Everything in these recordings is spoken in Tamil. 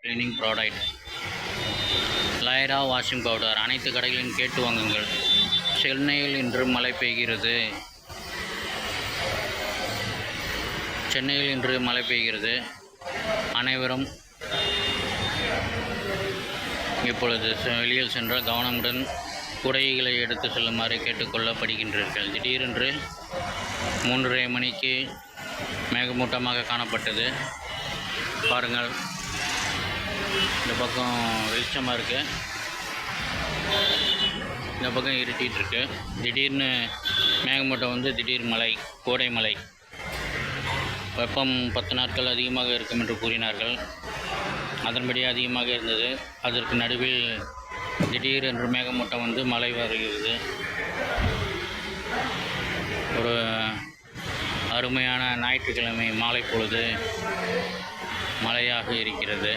கிளீனிங் ப்ராடக்ட் லைரா வாஷிங் பவுடர் அனைத்து கடைகளிலும் கேட்டு வாங்குங்கள். சென்னையில் இன்று மழை பெய்கிறது. அனைவரும் இப்பொழுது வெளியில் சென்றால் கவனமுடன் குடைகளை எடுத்து செல்லுமாறு கேட்டுக்கொள்ளப்படுகின்றீர்கள். திடீரென்று 3:30 மணிக்கு மேகமூட்டமாக காணப்பட்டது. பாருங்கள், இந்த பக்கம் வெளிச்சமாக இருக்குது, இந்த பக்கம் இருட்டிகிட்டு இருக்கு. திடீர்னு மேகமூட்டம் வந்து திடீர் மழை, கோடை மழை. வெப்பம் 10 நாட்கள் அதிகமாக இருக்கும் என்று கூறினார்கள். அதன்படி அதிகமாக இருந்தது. அதற்கு நடுவில் திடீரென்று மேகமூட்டம் வந்து மழை வருகிறது. ஒரு அருமையான ஞாயிற்றுக்கிழமை மாலை பொழுது மழையாக இருக்கிறது.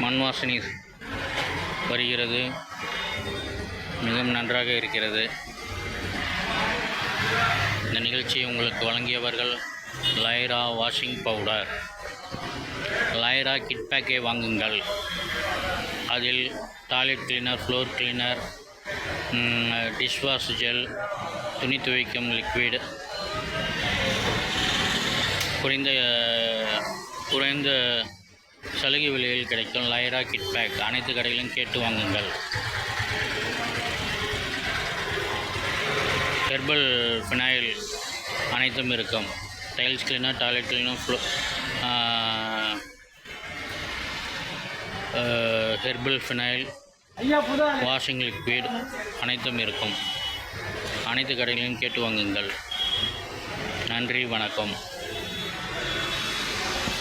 மண் வாசனை வருகிறது, மிகவும் நன்றாக இருக்கிறது. இந்த நிகழ்ச்சியை உங்களுக்கு வழங்கியவர்கள் லைரா வாஷிங் பவுடர். லைரா கிட் பேக்கை வாங்குங்கள். அதில் toilet cleaner, floor cleaner, dishwash gel, துணி துவைக்கும் லிக்விட், குறைந்த சலுகை விலையில் கிடைக்கும் லைரா கிட் பேக் அனைத்து கடைகளிலும் கேட்டு வாங்குங்கள். ஹெர்பல் ஃபினாயில் அனைத்தும் இருக்கும். Tiles cleaner, toilet cleaner, herbal phenyl, washing liquid அனைத்தும் இருக்கும். அனைத்து கடைகளிலும் கேட்டு வாங்குங்கள். நன்றி, வணக்கம்.